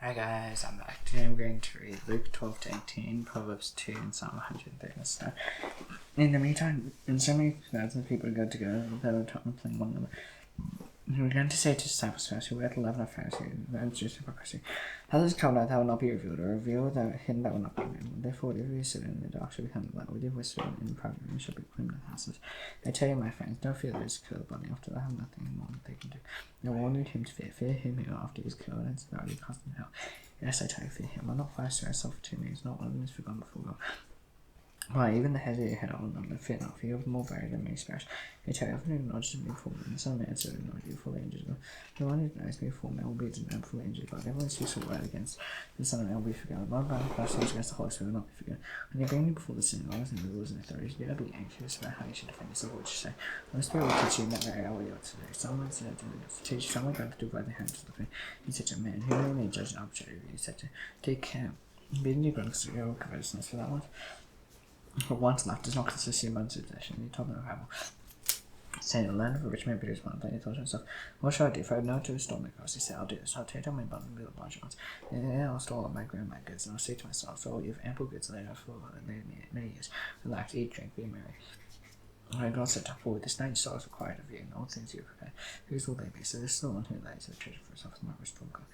Hi guys, I'm back. Today I'm going to read Luke 12 to 18, Proverbs 2, and Psalm 130. In the meantime, when so many thousands of people got together, they were playing one another. He began to say to his disciples first, who were at the leaven of Pharisees, and Jews' hypocrisy. How this come out that will not be revealed, or revealed that hidden that will not be known. Therefore, if you sit in the dark shall become light, with you whisper in private room shall be proclaimed in the houses. I tell you, my friends, don't fear those who kill the body, after they have nothing more that they can do. No one need him to fear him who after he is killed and severely cast in hell. Yes, I tell you, fear him. Will not fire to yourself for 2 minutes, not one of them is forgotten before God. Why, even the head of your head all numbered, fear not, for you have more value than many sparrows. I tell you, often acknowledge me before men, some men so acknowledge you before the angels of God. The one who denies me before men will be denied before the angels of God. Everyone speaks a word against the Son of Man will be forgiven. One bad person against the Holy Spirit will not be forgiven. When you bring me before the synagogues and the rulers and authorities, do not be anxious about how you should defend yourself or what you say. The Spirit will teach you in that very hour what you ought to do. Someone said to teach someone going to do by the hands of the king. He said to a man, who may judge an arbitrary review? He said to take care. Being you grown to your covetousness for that one. But once left does not consist of months of possession. He told them a parable, saying, the land of a rich man produced one plant. He thought to himself, what shall I do if I have no to restore my cross? He said, I'll do this. I'll tear down my bundle and build large ones. And then I'll store all my ground, my goods, and I'll say to myself, so you have ample goods laid up for many years. Relax, eat, drink, be merry. And God said, for this night sorrow is required of you, and all things you prepare. Whose will they be? So this is the one who lays a treasure for himself is not restore God.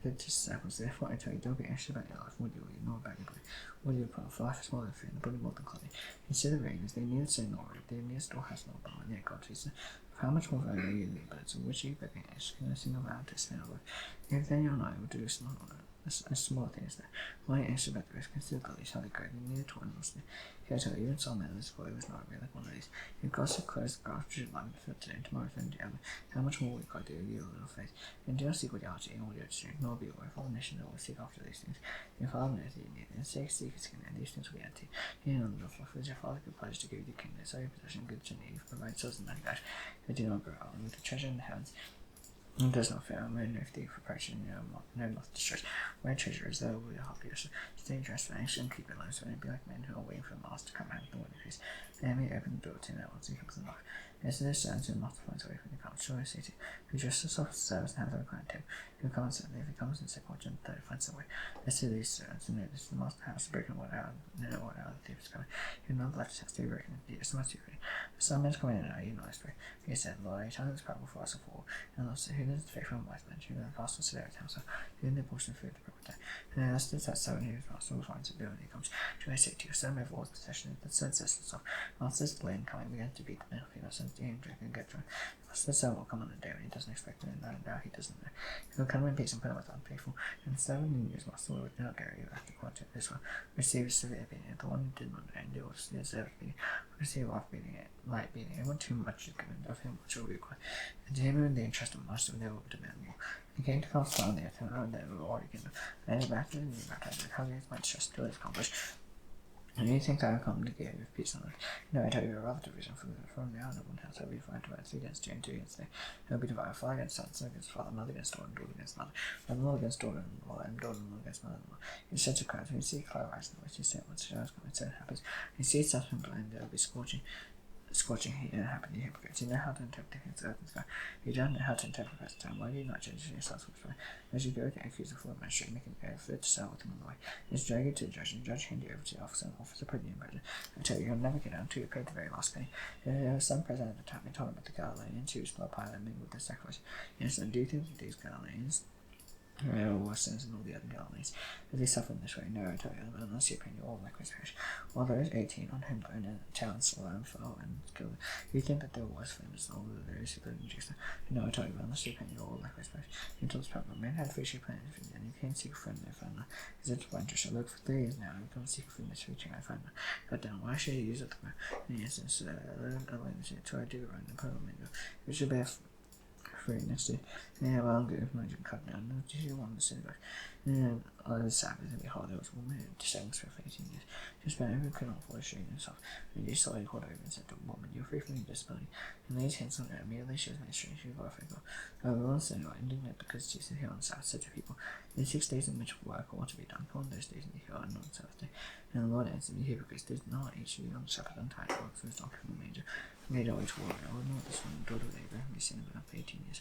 The disciples, therefore I tell you, don't be anxious about your life, what you will eat, nor about your body. What do you put on? For life is more than food, and the body more than clothing. Instead of ravens, they neither sow nor reap, they neither storehouse nor barn, yet God feeds them. How much more valuable are you than birds, of which you begging anxious, can a single man to spend over? If then your eye will do a small thing is there. Why anxious about the rest? Consider the least how they grow, they neither toil nor spin. Here I tell you, even Solomon in this boy was not really like one of these. If God so clothes the grass which is alive and today, and tomorrow is the other, how much more will God do you, little faith? And do not seek what you are to eat and what you are to drink, nor be aware of all nations that will seek after these things. Your Father knows that you need them, and seek his kingdom, and these things will be added to you. You know the for is your Father good pleasure to give you the kingdom, so your possession good to need, provide souls and mankind, who do not grow old, with the treasure in the heavens. And does not fail, and no thief for purchasing, no moth destroys. Where treasure is, there will be a heart of stay dressed for anxious and keep your lives, so don't be like men who are waiting for the master to come out of the window piece. The enemy open the door to no one, so he comes and knock. As to this servant who not finds away from the comes, so I say to you, who dresses himself as servants and has a reclined table, who comes and if he comes in second watch and third finds the way. As to these servants, who know this is the master house, breaking what out, know what out the thief is coming. Who not left his house to be reckoned, yes, the master secret. Some men come in and are you nice way. He said, Lord, I tell this parable for us of all, and also who knows the faithful and wise men, who the apostle sit at himself, who in their portion of food the proper time. And as to that servant whose master will find to do when he comes, do I say to you, send me all his possession, the son says to himself, master's delayed in coming, began to beat the male female sons, eat and drink and get drunk. The servant will come on a day when he doesn't expect it, and now he doesn't know. He will come in peace and put him with unfaithful, and the servant who knew his master will not carry you after quantity. This one receives severe beating, the one who did not know and did what deserved beating, will receive light beating, and when too much is given, of him much will be required. And to him whom they entrust much, they will demand more. And came to cast down the earth, and they will already give them. And in back to the new baptized, how he is my trust till it is accomplished. And you think I have come to give peace on earth? No, I tell you, a rather division from now on one house will be divided by 3 against 2 and 2 against 3. It will be divided 5 against son against father, mother against daughter, and daughter against mother, mother against daughter-in-law, and daughter-in-law against mother-in-law. In such a crowd, when you see a cloud rise in the west, you say, what's the shadows coming? So it happens. You see it suffering blind, there will be scorching heat and happen to hypocrites. You know how to interpret the earth and sky. You don't know how to interpret God's time. Why do you not judge yourselves with fire? As you go to accuse a fool magistrate, make an effort to settle with him on the way. It's drag you to the judge, and the judge hand you over to the officer, and the officer put you in prison. I tell you, you'll never get out until you pay the very last penny. There was some present at the time, they told him about the Galileans who was blood pilot and mingled with the sacrifice. Yes, and do you think that these Galileans or worse than all the other Galileans, as they suffer in this way? No, I tell you, unless you repent, you all likewise perish. While there is 18 on whom bone and talents alone fell and killed, you think that there was famous all of those who lived in Jerusalem. No, I tell you, unless you repent, you all likewise perish. He told his parable, men had fish planted, and you came to seek a friend, and found none. Is it to shall look for 3 years now, and come seek a friend that's reaching, I find none. Cut down, why should you use it? And he answered, so I do it right in the pearl window. You should bear fruit next to yeah, well, I'm good if I cut down. No, do you want the synagogue? And on the Sabbath, and behold, there was a woman who disciples for 18 years. She spent every could not for restraining herself. And Jesus saw it, called over and said to the woman, you are free from your disability. And laid his hands on her. Immediately she was made straight. She glorified God. Everyone said, indignant because Jesus here on the Sabbath said to people, in 6 days in which work ought to be done, for on those days in the hill and not on the Sabbath day. And the Lord answered, you hypocrites, did not each of you on the Sabbath untie the ox, was donkey from the manger, made always water. I would not this one, daughter of Abraham, be seen about for 18 years.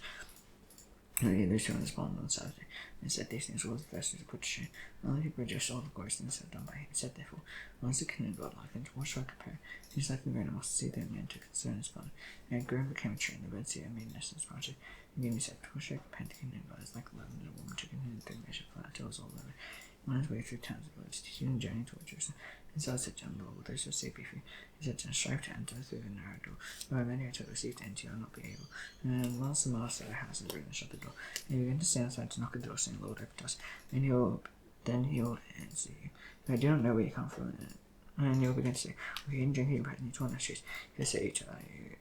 They showed his bond on Saturday, and said these things were the first to put to shame. All the people rejoiced all the glorious things that done by him. He said therefore, once the king of God like unto what shall I compare? He is like the grain of mustard seed that men took concern his body. And it grew and became a tree in the Red Sea and made nest in his project. And again he said, what shall I compare to the king of God? Is like a leaven, and a woman took in and three measure flour till it was all leaven. On his way through towns of villages, teaching and journeying toward Jerusalem. And so I said to him, Lord, will those who say be free? He said to him, strive to enter through the narrow door. Where many are to receive to enter, you will not be able. And once the master of the house is ready and shut the door, and you begin to stand outside to knock at the door, saying, Lord, open to us. And then he'll answer you. I do not know where you come from. And you'll begin to say, we can drink your bread and eat on the streets. He'll say each other,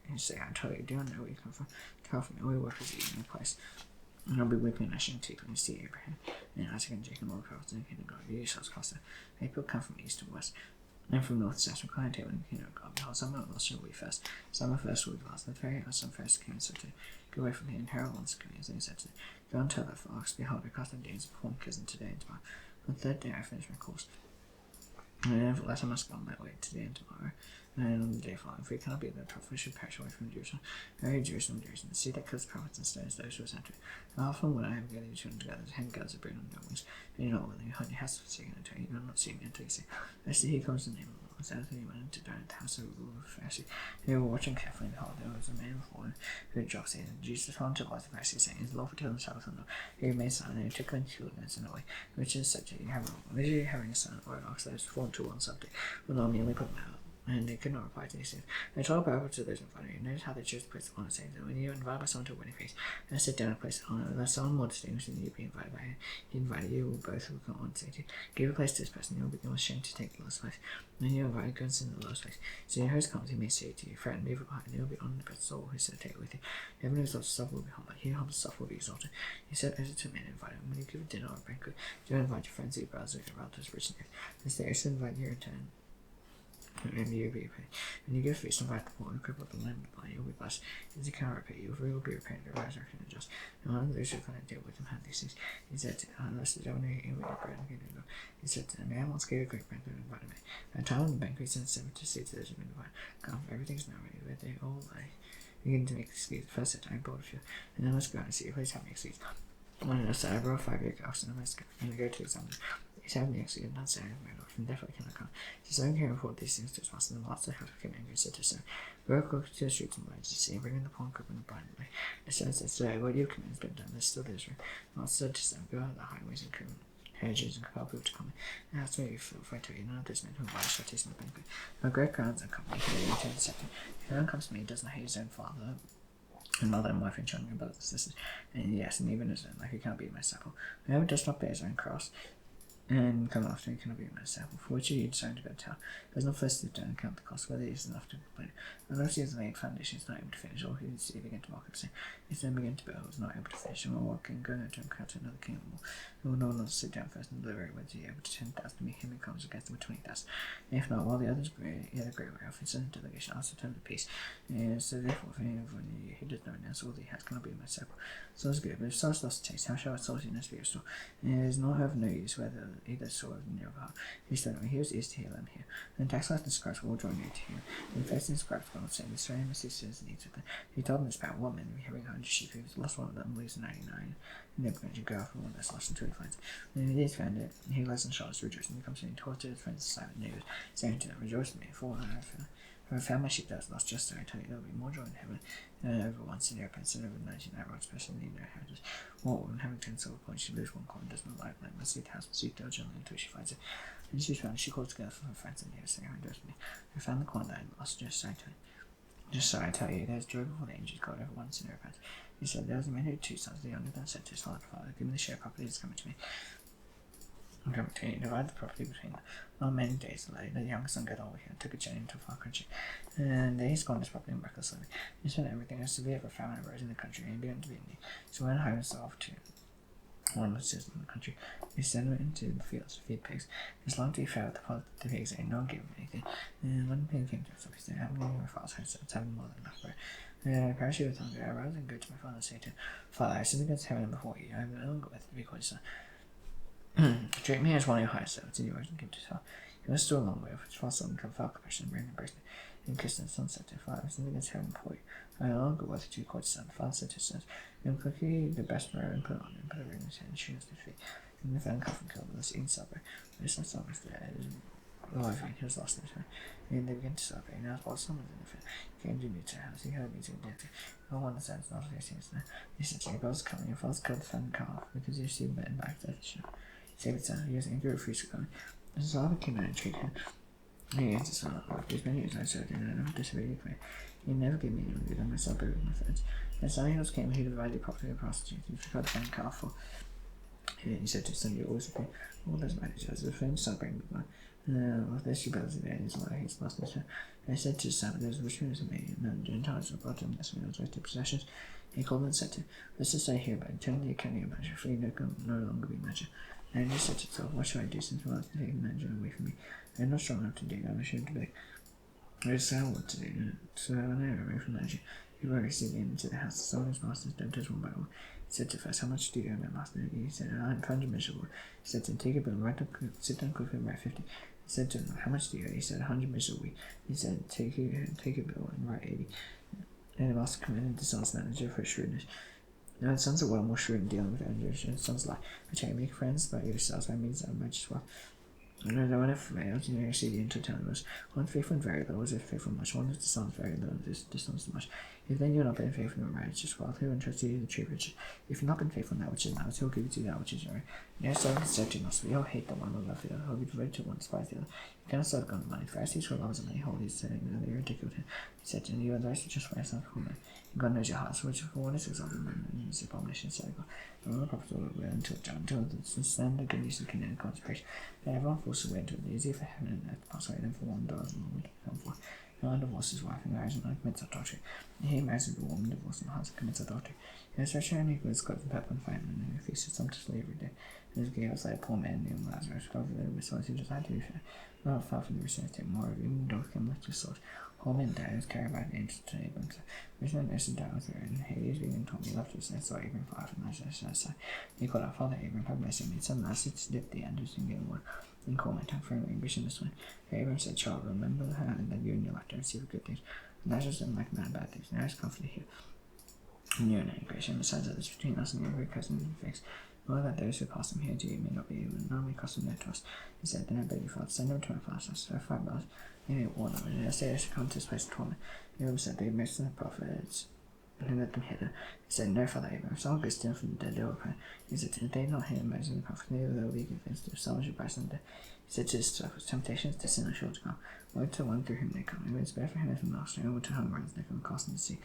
and say, I tell you, do not know where you come from. Come from me, we work as eating in a place. And I'll be weeping and gnashing teeth when you see Abraham, and Isaac and Jacob, all the prophets in the kingdom of God. You yourselves cross the people come from east and west, and from north to south, from client table in the kingdom of God. Behold, some are lost will be first, some are first will be last. The very house, some first came and said to go away from here, and Herod once came, and he said to them, go and tell the flocks, behold, I cast the days of corn cousin today and tomorrow. On the third day I finish my course. And nevertheless I must go on my way today and tomorrow. And on the day following, for it cannot be that the prophet should perish away from Jerusalem. Very Jerusalem, Jerusalem, the sea that kills prophets and stones those who are sent to it. And often when I have gathered you children together, the hen girls are bring on their wings, and you are not willing, your house forsaken until you will not see me until you say, I see, here comes the name of the Lord. So he went into the house of the ruler of the Pharisee. They were watching carefully, and behold, there was a man before him who had dropped in. And Jesus found to the Pharisee, saying, is the Lord to the Sabbath or not? He remained silent, and he took him and killed him and sent away. Which is such a having a son or an ox that is fallen to one subject, will not merely put him out. And they could not reply to these things. They told a parable to those in front of you. Notice how they chose to place the honor, saying that when you are invited by someone to a wedding feast, and sit down and place the honor, unless someone more distinguished than you be invited by him, he invited you, will both will come on and say to you, give a place to this person, you will become ashamed to take the lowest place. When you are invited, go and sit in the lowest place. So your host comes, he may say to you, friend, leave it behind, and you will be honored by the soul who said, take it with you. Heaven who exalts himself will be humbled, he who humbles himself will be exalted. He said also to men, invite him. When you give a dinner or a banquet, do not invite your friends, your brothers, or your relatives, rich and good. Instead, you should invite your return. And you will be repaid. When you give feast, invite the poor and cripple the lame and the blind, you will be blessed. As you cannot repay you, for you will be repaid, the resurrection and just. And one of those who could not deal with him had these things. He said to him, unless the devil knew you will eat bread and get it. He said to them, man once gave a great banquet and invited me. At a time of the banquet, he sent seven to say to those who had been invited, come, everything is now ready, but they all begin to make excuses. First said, I bought a few, and then let's go out and see your place having excuses. One of us said, I brought 5 year oxen, and let's go. And I go to examine them. He's having the exit and not saying my Lord, from therefore cannot come. So Simon came report these things to his master, and the master of the house became angry and said to Simon, go quickly to the streets and villages, see, and bring in the poor and crippled and blind away. And Simon said, sir, what you have commanded has been done, there's still Israel. The master said to Simon, go out of the highways and hedges and compel people to come in. And ask me if I tell you, none of those men who buy shall taste my banquet. My great crowds and company here into the second. If anyone comes to me, does not hate his own father, and mother and wife and children and brothers and sisters, and yes, and even his own life, he cannot be my disciple. Whoever does not bear his own cross and come after me cannot be my disciple. For which of you deciding to go to town? There's no first sit down and count the cost, whether it is enough to complain. Unless he has laid foundations, not able to finish, or he is begin to mock and say, if then begin to build, is not able to finish, and will walk and go to crowd to another king who will no longer sit down first and deliver it, whether he able to 10,000 to meet him who comes against him with 20,000. If not, while the others yet a great way off, he sends a delegation also to him to peace. And so therefore, if any of you who does not renounce all that he has cannot be my disciple. So is good, but if source lost taste, how shall its saltiness be restored? And it is not have no use whether either sword in your heart. He said, when he was east to hear them here. And tax collectors and scribes will join you to hear. And the Pharisees and scribes will say, the story must says needs of them. He told them this about one man having 100 sheep, who was lost one of them, leaves 99. And they're going to go after one that's lost until he finds it. When he is found it, he lies and shouts, rejoicing. He comes in and talks to his friends and silent neighbors, saying to them, rejoice with me, for I have found my sheep that was lost. Just so I tell you, there will be more joy in heaven over one sinner repents than over 99 rods, especially in their houses. What woman having 10 silver coins, she lose one coin, does not like them, must see the house and seek diligently until she finds it. And she's found, she calls together for her friends and neighbors, saying, rejoice with me. I found the coin that I lost. Just so I tell you, there's joy before the angels God over one sinner repents. He said, there was a man who had 2 sons. The younger then said to his father, give me the share of property that's coming to me. I'm coming to you, divide the property between them. Not many days later, the younger son got over here and took a journey into a far country. And there he squandered his property in reckless living. He spent everything as severe of a famine arose in the country, and he began to be in need. So he went home himself to one of the citizens in the country. He sent him into the fields to feed pigs. His long to be fed with the pigs, and no one gave him anything. And when the pig came to himself, he said, how many of my father's households having more than enough bread? And perishing with hunger, I rose and go to my father and say to him, Father, I sin against heaven and before you. I am no longer worthy to be called your son. Treat me as one of your highest servants, and you rose and came to his father. He was still a long way off, which was on Trafalgar Person, Brandon Person, and kissed the sunset to fire, and against heaven for you. I no longer was too quite son, father said to sons, and quickly the best mirror and put on and put a ring in his hand, and shoes his feet, and the fan coffin killed the scene supper. There's no song was there, alive, and he was lost in his hand. And they began to celebrate, and as well someone in the fan came to meet their house, he heard music and dancing. No one understands not facing his now. He said, your girl's coming, your father's killed the fan car off, because you see men back to the show. He saved his son, he was angry with freeze coming. His father came out and treated him. He answered son of these many years I served him, and I never disobeyed him. He never gave me any good, I myself buried with my friends. And Sonny Hills came, he divided property and prostitutes. He forgot the fan car for. He said to his son, you always pay. All those managers, the friends celebrating with mine. With this, she bells the his life, he's lost his son. I said to his son, there's a return to me, and none Gentiles were brought to him, this man's wasted possessions. He called and said to him, let's just stay here, but turn the accounting of measure, for you can no longer be measured. And he said to himself, what shall I do since my to take the measure away from me? I am not strong enough to dig, I'm ashamed to beg. I just know what to do, so when I away from measure, he will receive him into the house, the son of his master's debtors one by one. He said to first, how much do you owe my master? He said, I'm 500 miserable. He said to him, take a bill, sit down quickly and write 50. He said to him, how much do you owe? He said, 100 miserable. He said, take a bill and write 80. And the master commended the son's manager for shrewdness. Now the sons are well more shrewd in dealing with angels, and sons lie. I tell you, make friends by yourselves by means of much well. And no one ever fails, you see the intertelling us. One faithful and very little is faithful much, one is the son's very little, this distance much. If then you have not been faithful in marriage as well, who entrusts you the true riches? If you have not been faithful in that which is now, he'll give you that which is your own. Yes, so said to us, we all hate the one who love the other, he'll be devoted to one, despise the other. You cannot serve God and money. Pharisees who loves money, hold his saying that they ridiculed him. He said to him, you advise to justify yourself before men. God knows your hearts, which for one is exalted man, and is abomination, said God. And all the prophets will wait until John, until the standard good news of the kingdom and consecration. And everyone falls away into it. It is easier for heaven and earth to pass away than for one dollar and one would come forth. No one divorces his wife and marries another commits adultery. And he marries a woman, divorces and husband commits adultery. And his treasure and he goes God and pepper and fireman, and he feasts some to slavery day. And his gay was like a poor man named Lazarus, who over there with swords who decided to be fair. Not far from the research take more of him, don't come with your sword. All men die was carried by the angels to Abram. There's no nurse to die with her, and Hades being told me left his nest, so Abram far from Lazarus' side. He called out, Father Abram, have mercy on me, son Lazarus to dip the Andrews and get wood, and call my time for an ambition this way. Abram said, child, remember the hand that you and your lifetime receive good things. And Lazarus didn't like man bad things, now is comforted here. And you and integration, besides others between us and your very cousin and fix. Know that those who pass them here to you may not be able to not be custom there to us. He said, then I beg you, Father, send them to my father, so $5. Maybe one of them, and I say I should come to this place to torment. Abram said, they mixed the prophets, and let them hither. He said, no, Father Abram, if someone goes steal from the dead, they will repent. He said, if they not hear Moses and the prophets, neither will be convinced if someone should rise from the dead. He said to his disciples, temptations to sin are sure to come. Woe to one through whom they come. It is better for him if the master, and woe to hunger and they come cast into the sea.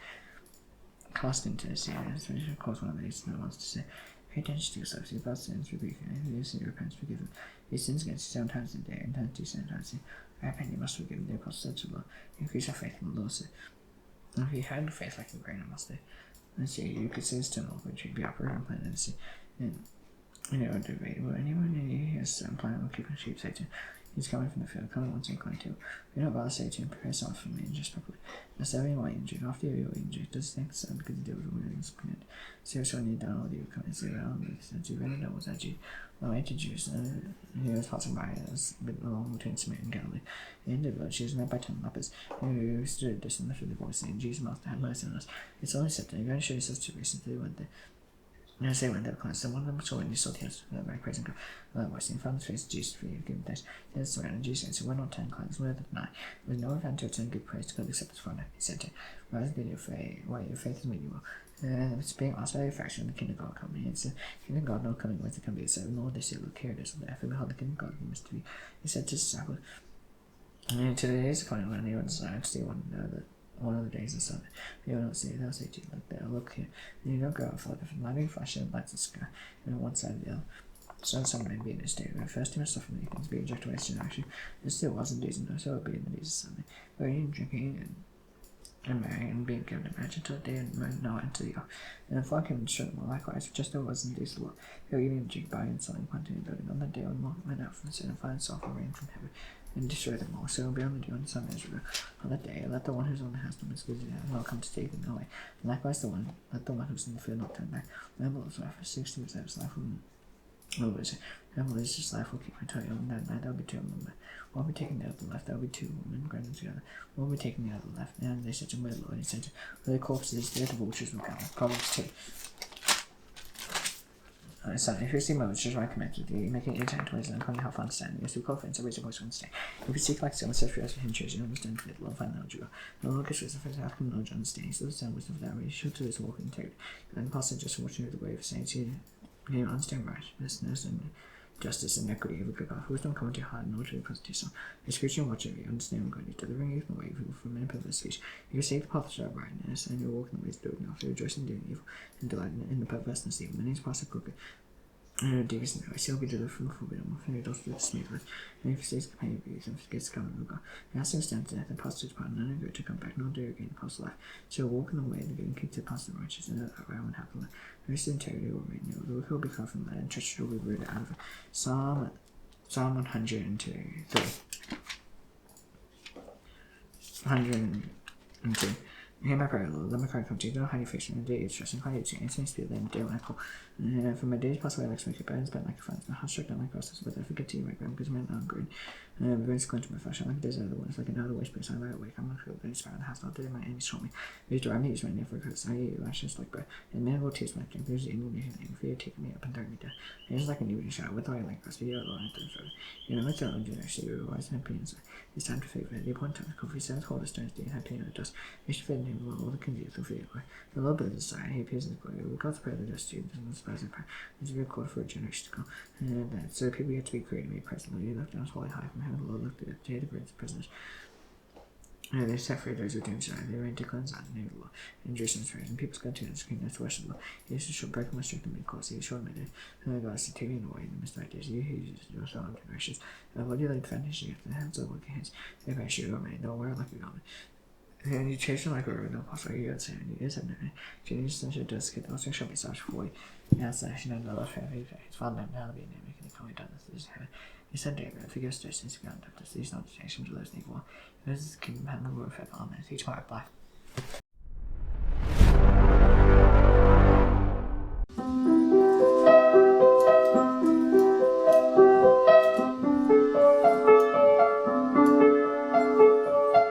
Cast into the sea, and it's of course one of these no ones to say. Pay attention to yourselves, your bad sins rebuke him, and if you sin, repent, forgive him. He sins against you 7 times a day, and turns to you 7 times a day. I repent, you must forgive him. The apostle said to the Lord, increase our faith in the Lord said. And if you had faith like a grain of mustard, and see, you could say this to an oak tree, be uprooted and planted in the sea. And you know, debate, will anyone who has a plan will keep a sheep say to him, he's coming from the field, coming once and inclined to. We don't bother say to him, prepare something for me and just properly. Now, serving while injured, after you're injured, does thank the son because the devil will willing to command. So, when you're done, all you come and say, well, since you really know what's at you. Well, I to Jews, and he was passing by us, a bit along between Samaria and Galilee. In the village, she was met by 10 lepers, who stood at a distance lifted their voice, saying, Jesus, Master, have mercy on us. It's only said to them, go and show yourselves to priests, and they went there. And as they went, they were cleansed, and one of them saw when he saw the others, by praising God. Likewise, he found his face of Jesus for you, given thanks. Then surrounded Jesus answered, we're not 10 cleansed, we're the 9. There was no one found to return good praise to God except his Father. He said to him, rise and your faith, why your faith has made you well. And it's being asked by a fraction of the kingdom of God coming. He said, kingdom of God not coming whence it can be served, nor this year look here it is on the earth, and behold the kingdom of God must be. He said to his disciples, and today is appointed when anyone desires to see one another. One of the days of Sunday. They will not say, they'll say to you, look there, look here. And you don't go out, for the lightning flash and lights the sky, and on one side of the other. So some may be in this day, but first he must suffer many things, be rejected away his generation. There still was in days, and so it will be in the days of Sunday. But eating, drinking, and marrying, and being given in marriage until the day and now enter the ark. And the flock came and destroyed them all likewise, just as it was in the days of the Lord. They were eating and drinking, buying and selling, planting and building. On that day when Lot went out from the sea and found softly rain from heaven, and destroy them all. So it will be on the dew on the sun Israel. On that day, let the one who's on the house not misguided and will come to take them away. And likewise let the one who's in the field not turn back. Remember Lot's wife for 60 years of his life Oh, is it? That malicious life will keep my tongue on that night. That'll be 2 women. While we're taking the other left, that'll be 2 women grinding together. While we're taking the other left, now they said to my Lord, he said, for the corpses, there the vultures will come. Proverbs 2. Son, if you see modes, just recommend it. You make it intent ways and how fun standing. Yes, we call friends, raise your voice when stay. If you seek like someone, set for us for him, choose you understand for it, love, find knowledge. No longer is wisdom for the African knowledge, understanding. So the sound wisdom for that way, show to his walking integrity. And pass it just watching the way of saying to you understand righteousness and justice and equity of a good God. Wisdom come into your heart and order to the present yourself. His creature and watch over you, understand God, delivering you from the way of evil from many perverse speech. You save the path of rightness, and you walk in the ways of doing now. You rejoice in doing evil, and delight in the perverseness of evil. Many is past of crooked. Davis and I shall be delivered from the forbidden one, and it also the smooth. And if he stays companion of youth and forgets to come and God, he has to stand to death and pass to his part, none good to come back, nor do again past life. So walk in the way of the good and keep to pass the righteous, and that way and happily. There is integrity will remain no, the wicked will be cut from the land, and treachery will be rooted out of it. Psalm 102. 102. Hear my prayer, Lord. Let my cry come to you. Don't hide your face from me. Day is stressing. Hide your sin. Insane spirit, then day when I call. For my days pass away like smoke, your bones bent like a furnace. My heart struck down like crosses, but I forget to you, my ground, because my now I'm green. Bones clench my flesh. I'm like a desert of the woods, like an outer waste place. I lie awake. I'm not filled with any spirit in the house. Not there, my enemies show me. These drive me, use my name for a curse. I eat your lashes like bread. And man will tears my drink. There's the evil nation name. Fear taking me up and throwing me down. It is like an evening shower. With the way like us, video alone and things further. You know, it's only dinner, so you're wise and happy inside. It's time to favor. The appointed time to coffee says, hold the stones, day and happy in the dust. You should fit in him all the convenience of fear. The Lord builds his side, he appears in his glory. We God's prayer, the just students, and the spies and prayer. It's a good call for a generation to come. And so people get to be created, made present. You looked down holy high from heaven, the Lord looked at the head of the prisoners. They set free those who do inside. They reign to cleanse out the name of the Lord. And Jerusalem's praise. And people's go to his kingdom to worship the Lord. He is shall break my strength and make cause. He is short my day. And God is to take me away in the midst of my days. You who uses your soul and generations. And what do you like the foundation of the hands of wicked hands? They perish you remain. Don't wear like a garment. And you chase them like a river, no possible you would say, and you is a name. Genius sunshine does get also shall be such for you. Yes, I should know the love family. His father named now to be a name, making the coming down this heaven. He said, David, forgive us since we got up to these not to change him to those evil. This is the kingdom and the word of heaven. Amen. Each part of life.